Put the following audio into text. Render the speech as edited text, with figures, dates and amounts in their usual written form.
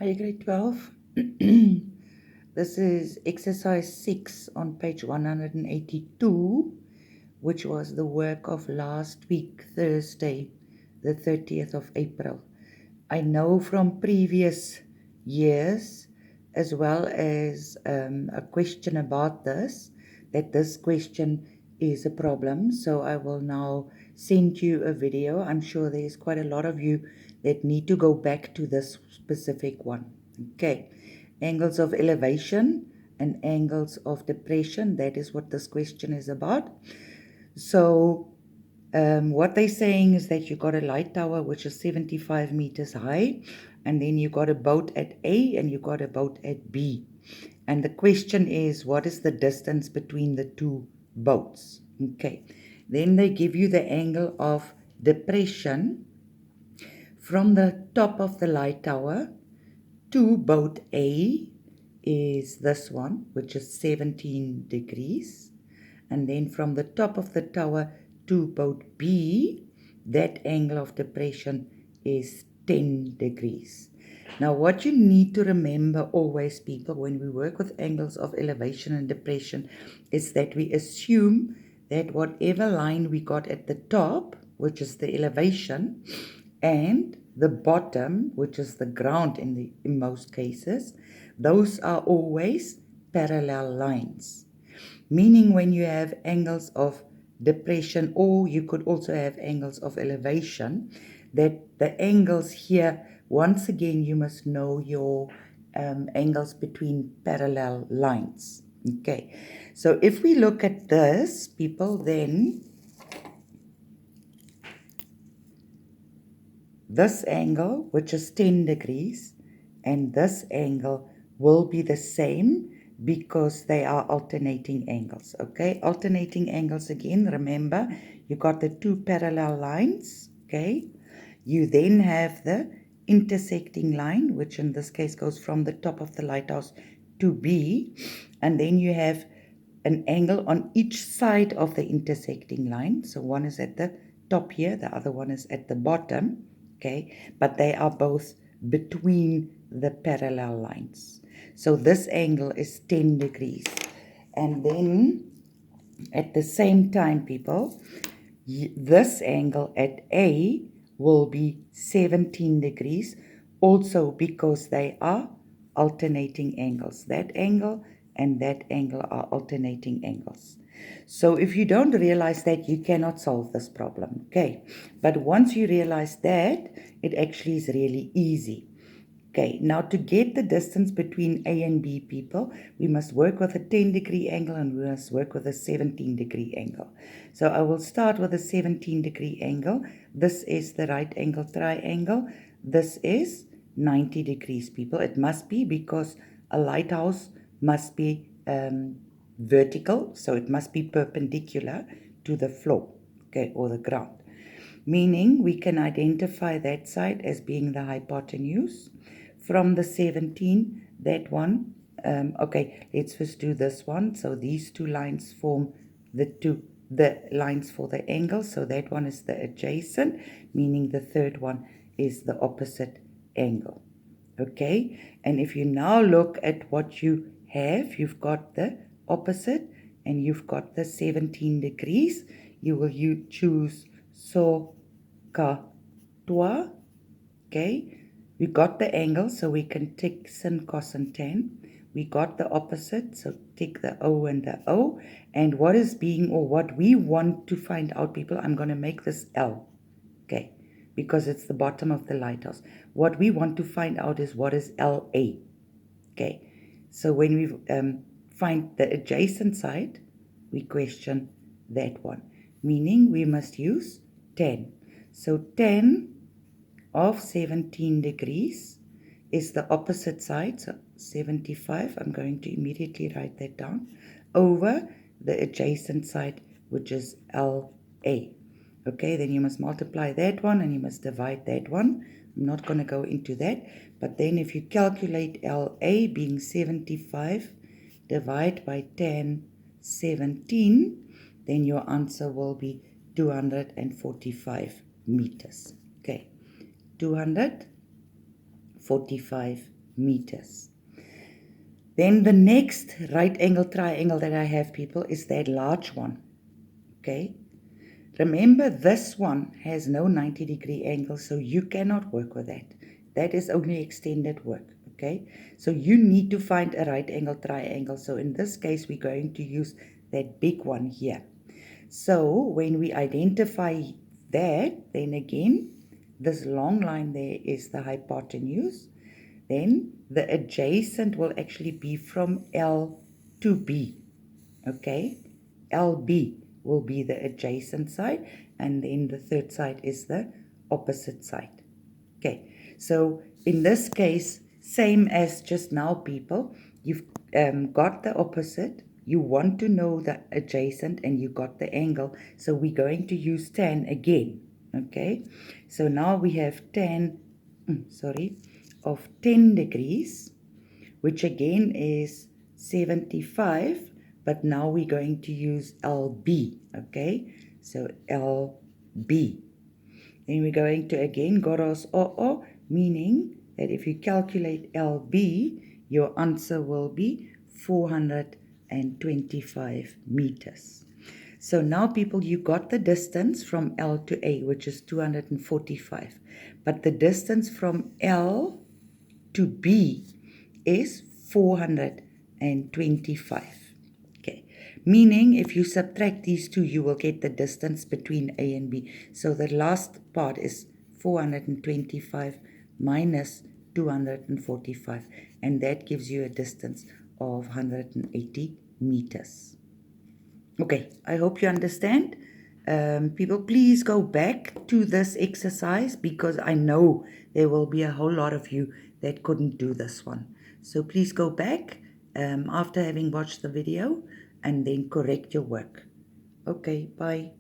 Hi, grade 12. This is exercise 6 on page 182, which was the work of last week, Thursday, the 30th of April. I know from previous years, as well as a question about this, that this question is a problem. So I will now send you a video. I'm sure there's quite a lot of you that need to go back to this specific one. Okay, angles of elevation and angles of depression. That is what this question is about. So what they're saying is that you got a light tower which is 75 meters high, and then you got a boat at A and you got a boat at B. And the question is, what is the distance between the two boats? Okay. Then they give you the angle of depression from the top of the light tower to boat A is this one, which is 17 degrees. And then from the top of the tower to boat B, that angle of depression is 10 degrees. Now, what you need to remember always, people, when we work with angles of elevation and depression, is that we assume that whatever line we got at the top, which is the elevation, and the bottom, which is the ground in most cases, those are always parallel lines. Meaning when you have angles of depression, or you could also have angles of elevation, that the angles here, once again, you must know your angles between parallel lines. Okay, so if we look at this, people, then this angle, which is 10 degrees, and this angle will be the same because they are alternating angles. Okay, alternating angles again, remember, you got the two parallel lines. Okay, you then have the intersecting line, which in this case goes from the top of the lighthouse to B, and then you have an angle on each side of the intersecting line. So one is at the top here, the other one is at the bottom. Okay, but they are both between the parallel lines. So this angle is 10 degrees. And then at the same time, people, this angle at A will be 17 degrees, also because they are alternating angles. That angle and that angle are alternating angles. So if you don't realize that, you cannot solve this problem, okay? But once you realize that, it actually is really easy. Okay, now to get the distance between A and B, people, we must work with a 10-degree angle and we must work with a 17-degree angle. So I will start with a 17-degree angle. This is the right angle triangle. This is 90 degrees, people. It must be because a lighthouse must be vertical, so it must be perpendicular to the floor, okay, or the ground. Meaning we can identify that side as being the hypotenuse. From the 17, that one, okay, let's first do this one. So these two lines form the lines for the angle. So that one is the adjacent, meaning the third one is the opposite angle. Okay, and if you now look at what you have, you've got the opposite and you've got the 17 degrees. You will choose so, ka, tua. Okay, we got the angle, so we can tick sin, cos, and tan. We got the opposite, so tick the O and the O. And what is being, or what we want to find out, people, I'm going to make this L. Okay, because it's the bottom of the lighthouse. What we want to find out is what is LA. Okay, so when we find the adjacent side, we question that one, meaning we must use 10. So 10 of 17 degrees is the opposite side, so 75, I'm going to immediately write that down, over the adjacent side, which is LA. Okay, then you must multiply that one and you must divide that one. I'm not going to go into that, but then if you calculate LA being 75, divide by 10, 17, then your answer will be 245 meters. Okay, 245 meters. Then the next right angle triangle that I have, people, is that large one. Okay? Remember, this one has no 90-degree angle, so you cannot work with that. That is only extended work. Okay? So you need to find a right angle triangle. So in this case, we're going to use that big one here. So when we identify that, then again, this long line there is the hypotenuse. Then the adjacent will actually be from L to B. Okay? LB will be the adjacent side, and then the third side is the opposite side. Okay, so in this case, same as just now, people, you've got the opposite, you want to know the adjacent, and you got the angle, so we're going to use tan again. Okay, so now we have tan, of 10 degrees, which again is 75, but now we're going to use LB, okay? So LB. Then we're going to again Goros OO, meaning that if you calculate LB, your answer will be 425 meters. So now, people, you got the distance from L to A, which is 245. But the distance from L to B is 425. Okay, meaning if you subtract these two, you will get the distance between A and B. So the last part is 425 minus 245, and that gives you a distance of 180 meters. Okay, I hope you understand. People, please go back to this exercise, because I know there will be a whole lot of you that couldn't do this one. So please go back after having watched the video and then correct your work. Okay, bye.